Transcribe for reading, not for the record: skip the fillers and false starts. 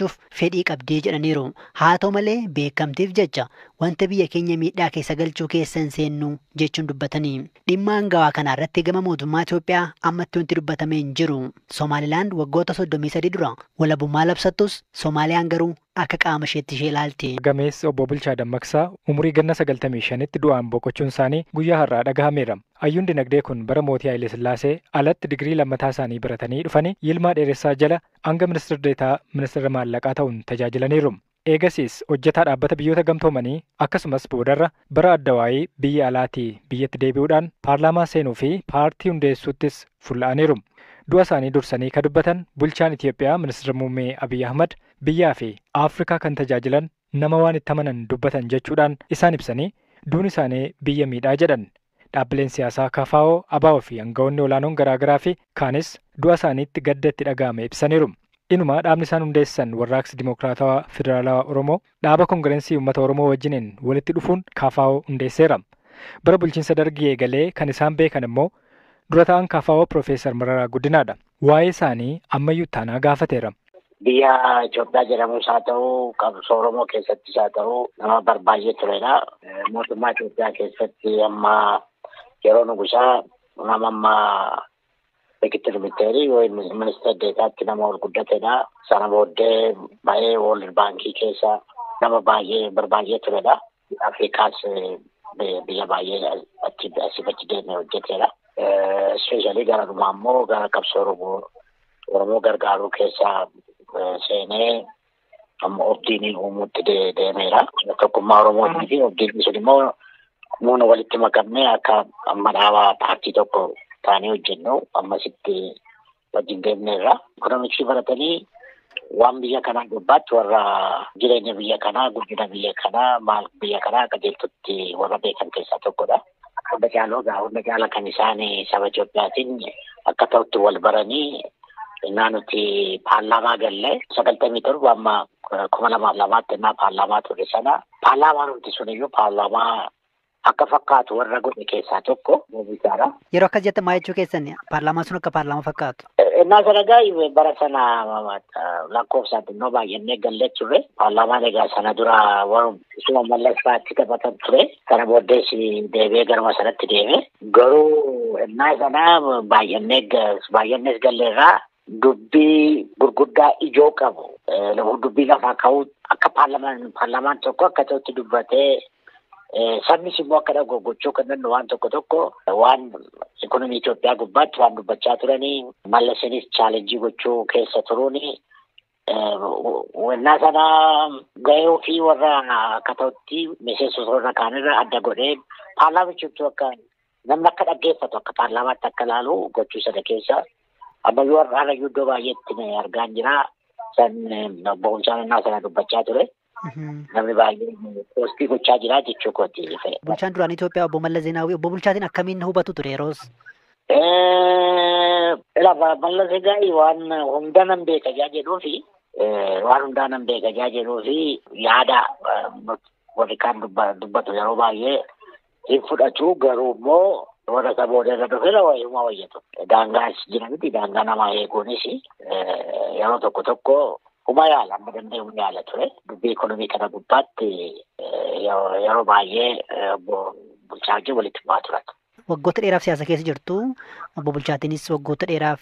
hojjechuuf fedhii qabdii jedhaniiru. Haa ta'u malee beekamtiif jecha wanta biyya keenya miidhaa keessa galchuu keessa hin seennu jechuun dubbatanii. Dhimma aangawaa kana irratti gama mootummaa Itoophiyaa ammatti wanti dubbatamee hin jiru. Somaalilaand waggoota 33 dura walabummaa labsattus Somaaliyaan garuu akka qaama isheetti ishee ilaalti. Gameessi obbo Bulchaa Dammaqsaa umurii ganna 95tti du'aan boqochuun isaanii guyyaa har'aa dhagahameera. Hayyuun dinagdee kun bara mootii Hayilee Sillaasee alatti digirii lammataa isaanii baratanii dhufanii Yilmaa Dheeressaa jala hanga ministeera deetaa ministeera maallaqaa ta'uun tajaajilaniiru. Eegasiis hojjetaa dhaabbata biyyoota gamtoomanii akkasumas boodarra bara addawaayii biyya alaatii biyyatti deebi'uudhaan paarlaamaa seenuu fi paartii hundeessuuttis fulla'aniiru. Du'a isaanii dursanii kan dubbatan bulchaan Itoophiyaa ministeera muummee Abiy Ahmad biyyaa fi Afrikaa kan tajaajilan nama waan itti amanan dubbatan jechuudhaan isaan ibsanii duun isaanii biyya miidhaa jedhan. Dhaabbileen siyaasaa KFO, ABO fi aangawoonni olaanoon garaagaraa fi kaanis du'a isaaniitti gadda itti dhaga'ame ibsaniiru. Inuma dhaabni isaan hundeessan warraaqsi Dimokiraatawaa Federaalawaa Oromoo dhaaba Koongireensii Uummata Oromoo wajjiniin walitti dhufuun KFO hundeesseera. Bara bulchiinsa Dargii eegalee kan isaan beekan immoo dura ta'an KFO Profeesar Mararaa Guddinaadha. Waa'ee isaanii ammayyuu taanaa gaafateera. Biyya Itoophiyaa jedhamus haa ta'u, qabsoo Oromoo keessattis haa ta'u nama barbaay'ee turedha. Mootummaa Itoophiyaa keessatti amma yeroo nugusaa nama amma Beekitti Ministeerii ministeera deetaatti nama ol guddatedha. Sana booddee baay'ee World Baankii keessa nama baay'ee barbaay'ee turedha. Afrikaas biyya baay'ee achi deemee hojjetedha. Ispeeshaalii gara dhumaa immoo gara qabsoo Oromoo gargaaruu keessa seenee amma obdiin uumuutti deemeera. Tokkummaa Oromootii fi obdiin sun immoo nuuna walitti makamnee akka amma dhaabaa paartii tokko taanee hojjennu ammasitti wajjin deemneerra. Ikoonomiksii baratanii waan biyya kanaa gubbaatti warra jireenya biyya kanaa, guddina biyya kanaa, maal biyya kanaa qajeeltutti warra beekan keessaa tokkodha. Hunda caala kan isaan saba Itoophiyaatiin akka ta'utti wal baranii naannotti paarlaamaa galle 97 amma 2002tti innaa paarlaamaa ture sana. Paarlaamaan nuti suniyyuu paarlaamaa akka fakkaatu warra godhe keessaa tokko moobichaadha. Yeroo akka jettan maa jechuu keessan paarlaamaan sun akka paarlaamaa fakkaatu? Innaa sana egaa bara sana lakkoofsaatti innoo baay'annee gallee turre. Paarlaamaan egaa sana dura isuma mallasfaatti taphatan ture. Kana booddees deebi'ee garuma sanatti deeme. Garuu innaa sana baay'annees galleerraa dubbii gurguddaa ijoo qabu. Dubbii lafaa ka'uu akka paarlaamaan tokko akka ta'utti dubbatee sabnis immoo akka dhagoo gochuu kan danda'u waan tokko waan ikonomii Itoophiyaa gubbaatti waan dubbachaa turanii mallasinis chaalenjii gochuu keessa turuuni wannaa sana gahee ofii warra akka ta'utti miseensota warra kaanirra adda godhee paarlaamichittuu akka namni akka dhaggeeffatu akka paarlaamaatti akka ilaalu gochuu sana keessa ammayyuu har'a iddoo baay'eetti argaan jira. San Bulchaan innaa sana dubbachaa ture. Namni baay'ee poostii gochaa jira jechuu kooti. Bulchaan duraan Itoophiyaa obbo Mallas Zeenaawii obbo Bulchaatiin akkamiin hubatu ture yeroos? Mallas Zeenaawii waan hundaa nan beeka jedhuufi yaada warri kaan dubbatu yeroo baay'ee hin fudhatu. Garuu immoo warra saboota irra dhufeera wayyuma wayyatu. Daangaas jiraniti daangaa namaa eeguunis yeroo tokko Uma yaala amma danda'u yaala ture. Dubbii ikonomii kana gubbaatti yeroo baay'ee bulchaa walitti bu'aa turan. Waggoota dheeraaf siyaasa keessa jirtu. Obbo Bulchaatiinis waggoota dheeraaf